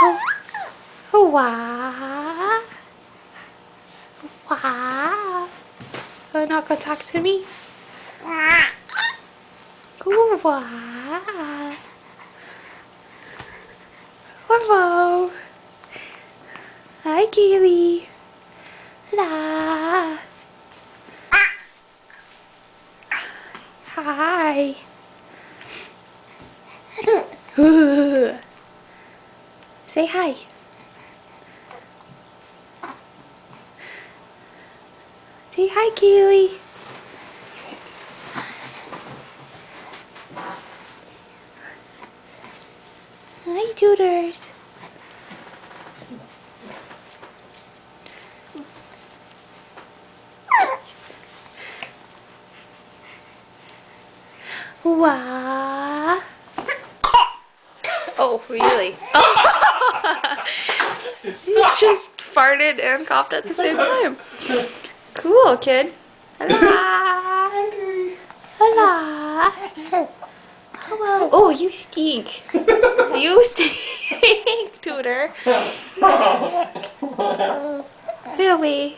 Oh, oh, wow. Wow. Oh, not gonna talk to me? Oh, wow. Hello. Hi, Kaylee. La. Hi. Say hi. Say hi, Kaylee. Hi, tutors. Wow. Oh, really? Oh. You just farted and coughed at the same time. Cool, kid. Hello. Hello. Hello. Oh, you stink. You stink, tutor. Really?